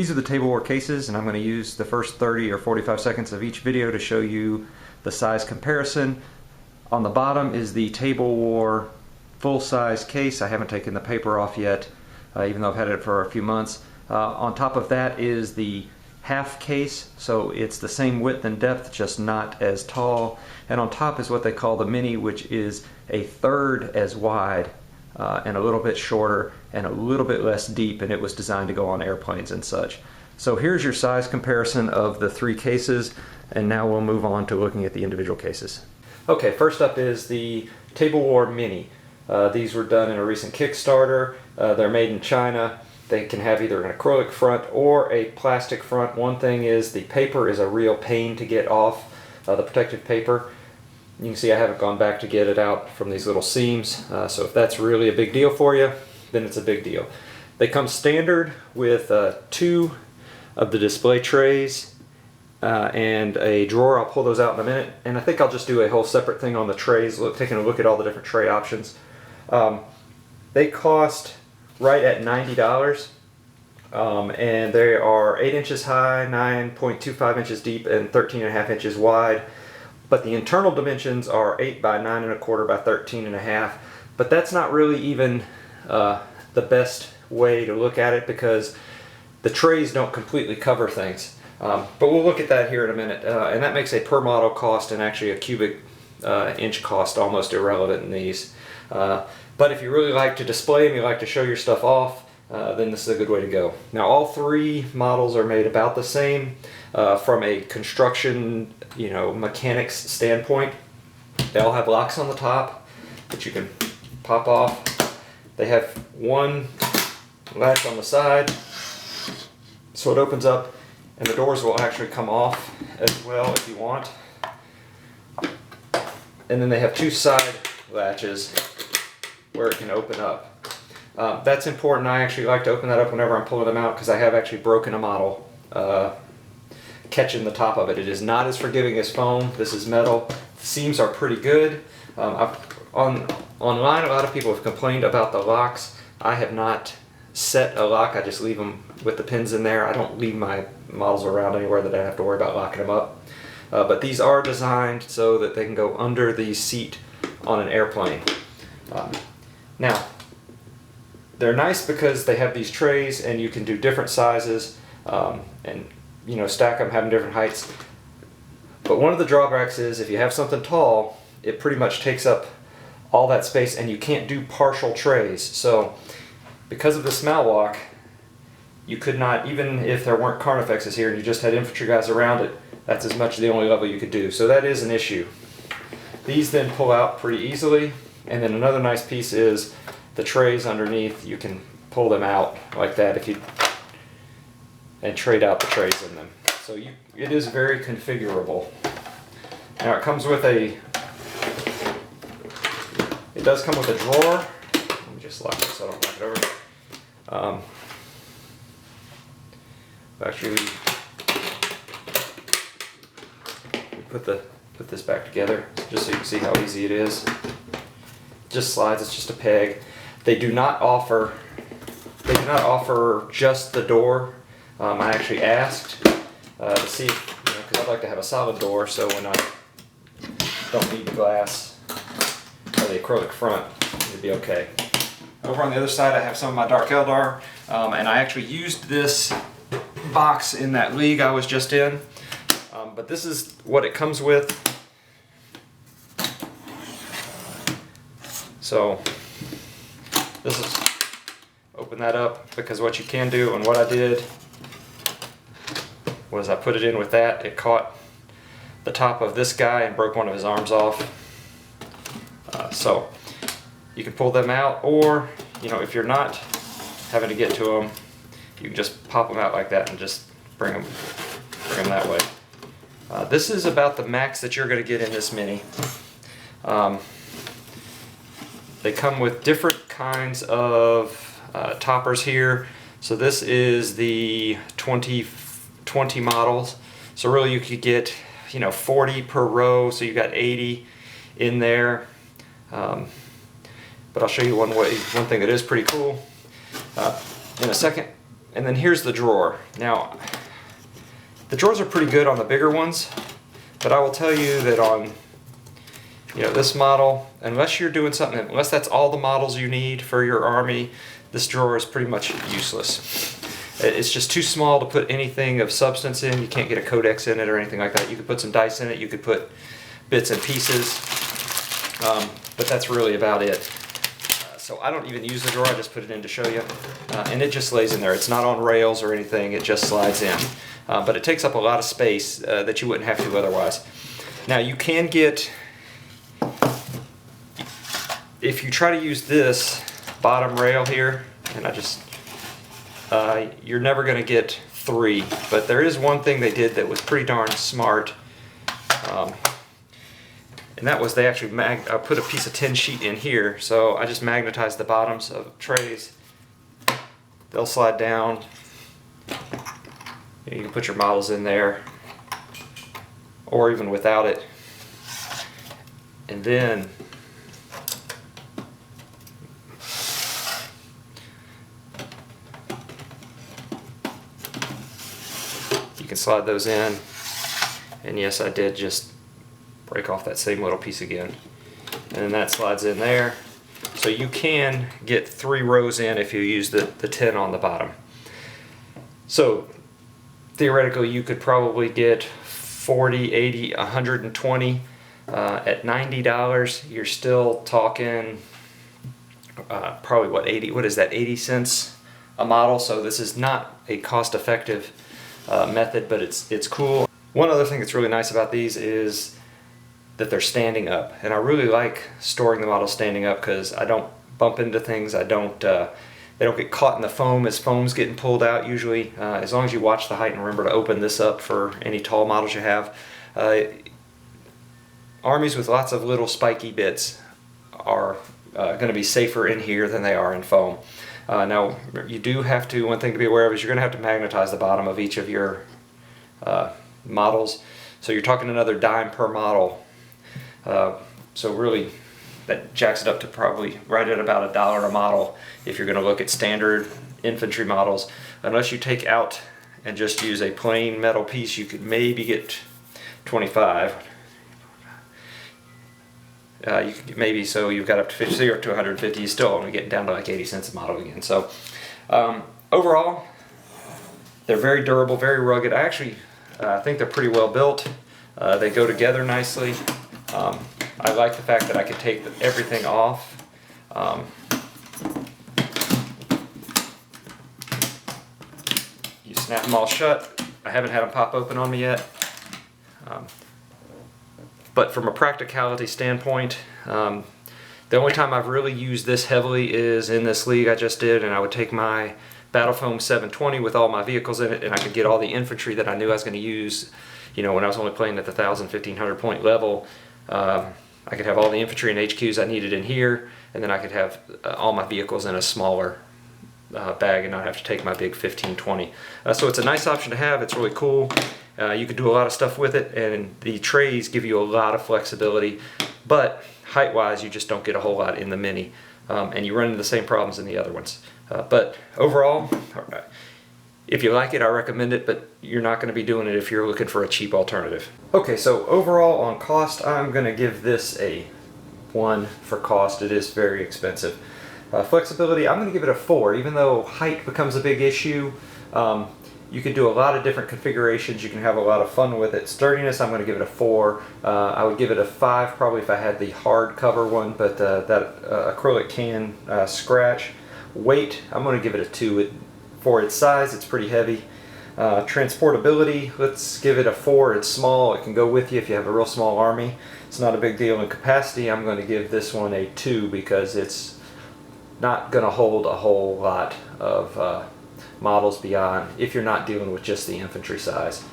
These are the Tablewar cases, and I'm going to use the first 30 or 45 seconds of each video to show you the size comparison. On the bottom is the Tablewar full-size case. I haven't taken the paper off yet, even though I've had it for a few months. On top of that is the half case, so it's the same width and depth, just not as tall. And on top is what they call the Mini, which is a third as wide and a little bit shorter and a little bit less deep, and it was designed to go on airplanes and such. So here's your size comparison of the three cases, and now we'll move on to looking at the individual cases. Okay, first up is the Tablewar Mini. These were done in a recent Kickstarter. They're made in China. They can have either an acrylic front or a plastic front. One thing is the paper is a real pain to get off, the protective paper. You can see I haven't gone back to get it out from these little seams, so if that's really a big deal for you, then it's a big deal. They come standard with two of the display trays and a drawer. I'll pull those out in a minute, and I think I'll just do a whole separate thing on the trays, taking a look at all the different tray options. They cost right at $90, and they are 8 inches high, 9.25 inches deep, and 13.5 inches wide. But the internal dimensions are 8 by 9.25 by 13.5. But that's not really even the best way to look at it, because the trays don't completely cover things. But we'll look at that here in a minute. And that makes a per model cost and actually a cubic inch cost almost irrelevant in these. But if you really like to display them, you like to show your stuff off, then this is a good way to go. Now, all three models are made about the same from a construction, mechanics standpoint. They all have locks on the top that you can pop off. They have one latch on the side, so it opens up, and the doors will actually come off as well if you want. And then they have two side latches where it can open up. That's important. I actually like to open that up whenever I'm pulling them out, because I have actually broken a model catching the top of it. It is not as forgiving as foam. This is metal. The seams are pretty good. Online, a lot of people have complained about the locks. I have not set a lock. I just leave them with the pins in there. I don't leave my models around anywhere that I have to worry about locking them up. But these are designed so that they can go under the seat on an airplane. Now, they're nice because they have these trays and you can do different sizes and stack them, having different heights. But one of the drawbacks is if you have something tall, it pretty much takes up all that space, and you can't do partial trays. So because of this mount lock, you could not, even if there weren't Carnifexes here and you just had infantry guys around it, that's as much the only level you could do. So that is an issue. These then pull out pretty easily. And then another nice piece is the trays underneath. You can pull them out like that and trade out the trays in them. So it is very configurable. Now it comes with it does come with a drawer. Let me just lock it so I don't knock it over. Actually, we put this back together just so you can see how easy it is. Just slides. It's just a peg. They do not offer just the door. I actually asked to see, because I'd like to have a solid door, so when I don't need the glass or the acrylic front, it'd be okay. Over on the other side, I have some of my Dark Eldar, and I actually used this box in that league I was just in. But this is what it comes with. So this is, open that up, because what you can do, and what I did was I put it in with that. It caught the top of this guy and broke one of his arms off. So you can pull them out, or if you're not having to get to them, you can just pop them out like that and just bring them that way. This is about the max that you're going to get in this Mini. They come with different kinds of toppers here. So this is the 2020 models. So really you could get 40 per row, so you got 80 in there. But I'll show you one thing that is pretty cool. In a second, And then here's the drawer. Now, the drawers are pretty good on the bigger ones, but I will tell you that on this model, unless you're doing something, unless that's all the models you need for your army, this drawer is pretty much useless. It's just too small to put anything of substance in. You can't get a codex in it or anything like that. You could put some dice in it, you could put bits and pieces, but that's really about it. So I don't even use the drawer, I just put it in to show you. And it just lays in there. It's not on rails or anything, it just slides in. But it takes up a lot of space that you wouldn't have to otherwise. Now you can get, if you try to use this bottom rail here, and you're never going to get 3, but there is one thing they did that was pretty darn smart, and that was they actually put a piece of tin sheet in here, so I just magnetized the bottoms of trays. They'll slide down. You can put your models in there, or even without it, and then you can slide those in. And yes, I did just break off that same little piece again, and then that slides in there. So you can get 3 rows in if you use the tin on the bottom. So theoretically you could probably get 40, 80, 120. At $90 you're still talking probably what, 80, what is that, 80 cents a model. So this is not a cost-effective method, but it's cool. One other thing that's really nice about these is that they're standing up, and I really like storing the models standing up because I don't bump into things. They don't get caught in the foam as foam's getting pulled out usually. As long as you watch the height and remember to open this up for any tall models you have. Armies with lots of little spiky bits are going to be safer in here than they are in foam. Now you do have to, one thing to be aware of is you're going to have to magnetize the bottom of each of your models. So you're talking another dime per model. So really that jacks it up to probably right at about $1 a model if you're going to look at standard infantry models. Unless you take out and just use a plain metal piece, you could maybe get 25. You could maybe, so you've got up to 50 or to 150, you still only getting down to like 80 cents a model again. So overall, they're very durable, very rugged. I actually think they're pretty well built. They go together nicely. I like the fact that I can take everything off. You snap them all shut. I haven't had them pop open on me yet. But from a practicality standpoint, the only time I've really used this heavily is in this league I just did, and I would take my Battle Foam 720 with all my vehicles in it, and I could get all the infantry that I knew I was going to use. When I was only playing at the 1,000-1,500 point level, I could have all the infantry and HQs I needed in here, and then I could have all my vehicles in a smaller bag and not have to take my big 1520. So it's a nice option to have. It's really cool. You can do a lot of stuff with it, and the trays give you a lot of flexibility, but height-wise you just don't get a whole lot in the Mini, and you run into the same problems in the other ones. But overall, if you like it, I recommend it, but you're not going to be doing it if you're looking for a cheap alternative. Okay, so overall on cost, I'm going to give this a 1 for cost. It is very expensive. Flexibility, I'm going to give it a 4, even though height becomes a big issue. You can do a lot of different configurations. You can have a lot of fun with it. Sturdiness, I'm going to give it a 4. I would give it a 5 probably if I had the hard cover one, but that acrylic can scratch. Weight, I'm going to give it a 2. For its size, it's pretty heavy. Transportability, let's give it a 4. It's small. It can go with you if you have a real small army. It's not a big deal. In capacity, I'm going to give this one a 2 because it's not going to hold a whole lot of models beyond if you're not dealing with just the infantry size.